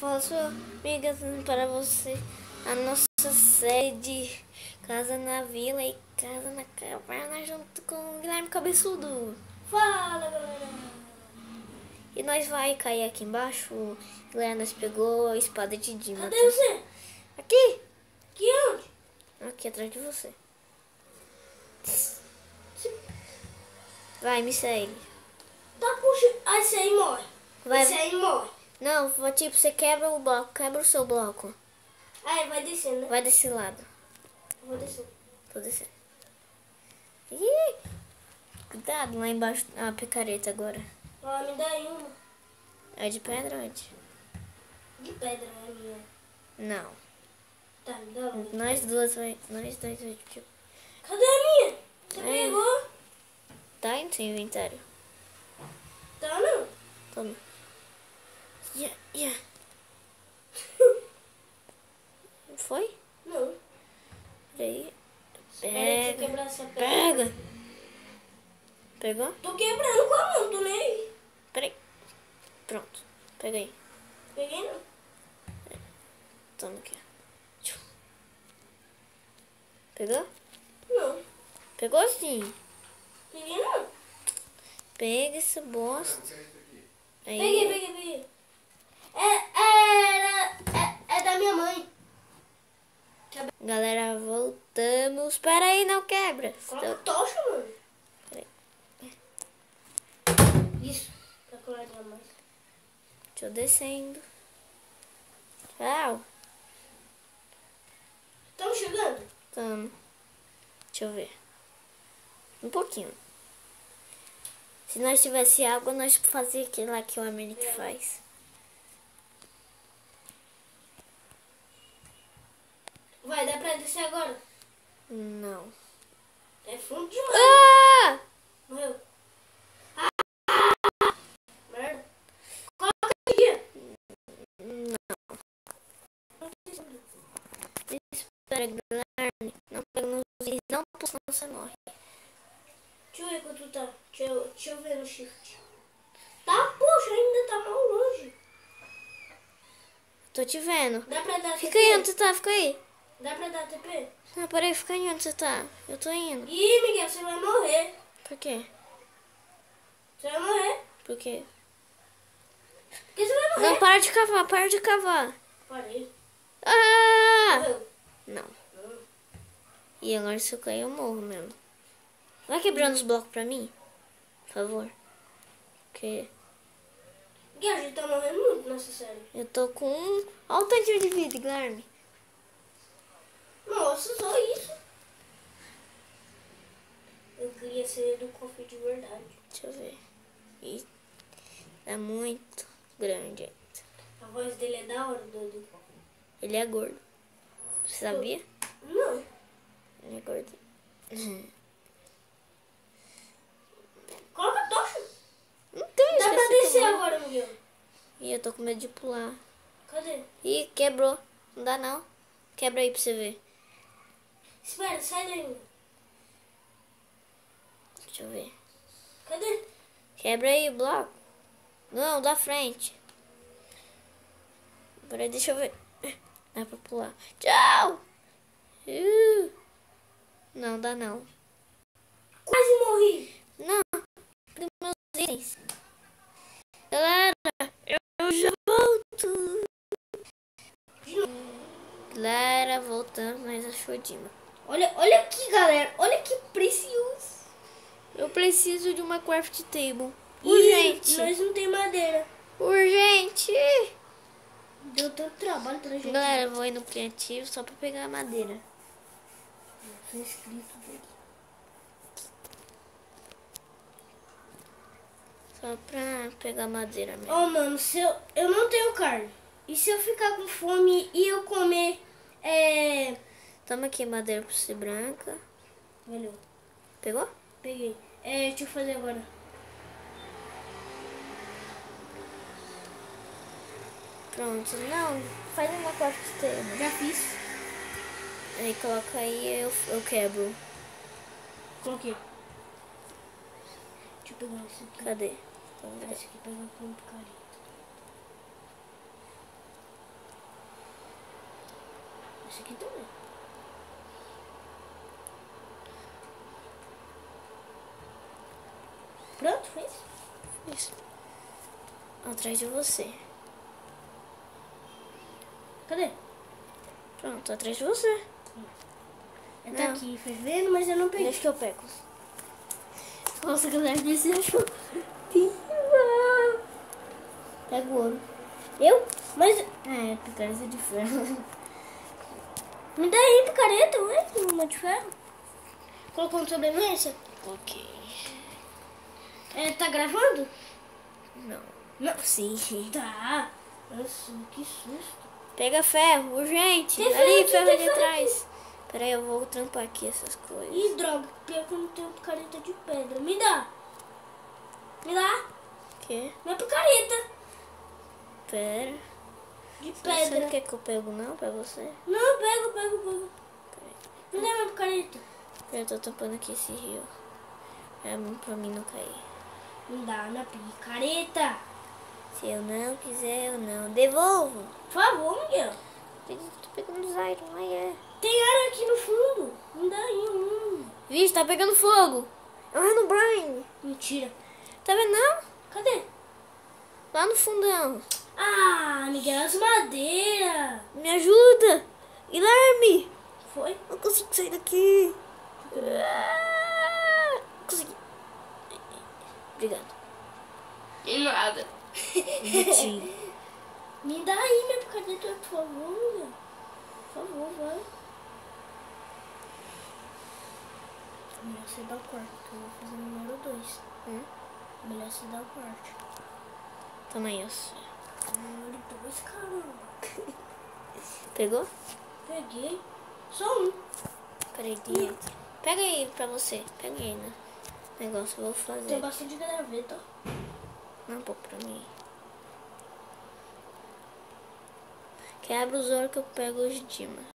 fala sua amiga para você a nossa série de Casa na Vila e Casa na Caverna junto com o Guilherme Cabeçudo. Fala, galera! E nós vai cair aqui embaixo. O Guilherme nós pegou a espada de Dima. Cadê você? Aqui! Que onde? Aqui atrás de você. Vai, me segue. Tá puxando. Ah, esse aí morre. Vai. Esse aí morre. Não, tipo, você quebra o bloco, quebra o seu bloco. Aí vai descendo, né? Vai desse lado. Eu vou descer. Tô descendo. Ih! Cuidado lá embaixo. Ah, picareta agora. Ó, me dá aí uma. É de pedra ou é de... De pedra, é minha. Não. Tá, me dá uma. Nós dois vai... Tipo... Cadê a minha? Você É. pegou? Tá aí no seu inventário. Tá, não? Toma. Yeah. Foi? Não. Peraí. Espera aí que você quebrar essa pedra. Pega. Pegou? Tô quebrando com a mão, tô nem aí. Peraí. Pronto. Peguei. Peguei não. Toma aqui. Pegou? Não. Pegou sim. Peguei não. Pega essa bosta. Aí. Peguei. É da minha mãe. Galera, voltamos. Pera aí, não quebra. Coloca tocha, mano. Peraí. Isso. Pra colocar mais. Tô descendo. Tchau. Estamos chegando? Tamo. Deixa eu ver. Um pouquinho. Se nós tivesse água, nós fazia aquilo lá que o América faz. Vai, dá pra descer agora? Não. É fundo demais. Ah! Morreu. Merda. Coloca aqui. Espera, Guilherme. Não pega nos itens, não, porque senão você morre. Deixa eu ver quanto tá. Deixa eu ver no shift. Tá, poxa, ainda tá mal longe. Tô te vendo. Dá pra dar Fica TP? aí onde você tá, fica aí. Dá pra dar TP? Não, peraí, fica aí onde você tá. Eu tô indo. Ih, Miguel, você vai morrer. Por quê? Você vai morrer. Por quê? Por que você vai morrer? Não, para de cavar. Parei. Ah! Morreu. Não. E agora se eu cair, eu morro mesmo. Vai quebrando os blocos pra mim? Por favor. Porque Miguel, a gente tá morrendo muito nessa série. eu tô com um... Olha o tanto de vida, Guilherme. Nossa, só isso. Eu queria ser do cofre de verdade. Deixa eu ver. Ih, é muito grande. A voz dele é da hora, do cofre. Ele é gordo. Você sabia? Não. Ele é gordo. Coloca a tocha. Não tem, Dá pra esqueci descer também. agora, Miguel. Ih, eu tô com medo de pular. Cadê? Ih, quebrou. Não dá não. Quebra aí pra você ver. Espera, sai daí, Miguel. Deixa eu ver. Cadê? Quebra aí o bloco. Não, da frente. Peraí, deixa eu ver. Dá pra pular. Tchau! Não, dá não. Quase morri. Não, cadê meus itens? Galera, eu já volto. Galera, voltando, mas achou Dima. Olha aqui, galera. Olha que precioso. Eu preciso de uma craft table. E Urgente! nós não tem madeira. Urgente! Deu tanto trabalho pra gente. Galera, eu vou ir no criativo só pra pegar a madeira. Foi escrito dele. Só pra pegar madeira mesmo. Ó, mano, se eu não tenho carne. E se eu ficar com fome e eu comer, Toma aqui madeira pra ser branca. Valeu. Pegou? Peguei. Deixa eu fazer agora. Pronto. Não, faz uma craft table. Já fiz. Aí coloca aí eu quebro. Coloquei. Deixa eu pegar esse aqui. Cadê? Esse aqui pega com picareta. Esse aqui também. Pronto, fez? Isso. Atrás de você. Cadê? Pronto, atrás de você. Tá Não. aqui, fervendo, mas eu não peguei. Deixa que eu pego. Nossa, galera, desse achou. Pega o ouro. Eu? Mas. É, picareta de ferro. Me dá aí, picareta, ué, uma de ferro. Colocou no sobremesa? Ok. É, tá gravando? Não. Não. Sim. Tá. Nossa, que susto. Pega ferro, urgente. Tem ferro Ali, aqui, ferro tem ali ferro atrás. Pera aí, eu vou trampar aqui essas coisas. Ih, droga, pior que eu não tenho picareta de pedra. Me dá. Me dá. Quê? Minha picareta Pera. de Você pedra. não quer que eu pego não pra você? Não, pego. Me dá minha picareta. Eu tô tampando aqui esse rio. É pra mim não cair. Me dá minha picareta. Se eu não quiser, eu não devolvo. Por favor, Miguel. Tô pegando os iron, aí é. Tem área aqui no fundo. Me dá aí um. Vixe, tá pegando fogo. É lá no Brian. Mentira. Tá vendo não? Cadê? Lá no fundão. Ah, Miguel, as madeiras. Me ajuda. Guilherme. Foi? Não consigo sair daqui. Ah, consegui. Obrigado. E nada. Mentira. Me dá aí minha picareta, por favor, Miguel. Por favor, vai. Melhor você dar o corte, que eu vou fazer o número 2. Melhor você dar o corte. Toma aí, ó. Número 2, caramba. Pegou? Peguei. Só um. Peraí, dentro. Pega aí pra você. Pega aí, né? Negócio, eu vou Tem fazer. bastante graveta. Não, um pouco pra mim. Quebra os ouro que eu pego os dimas.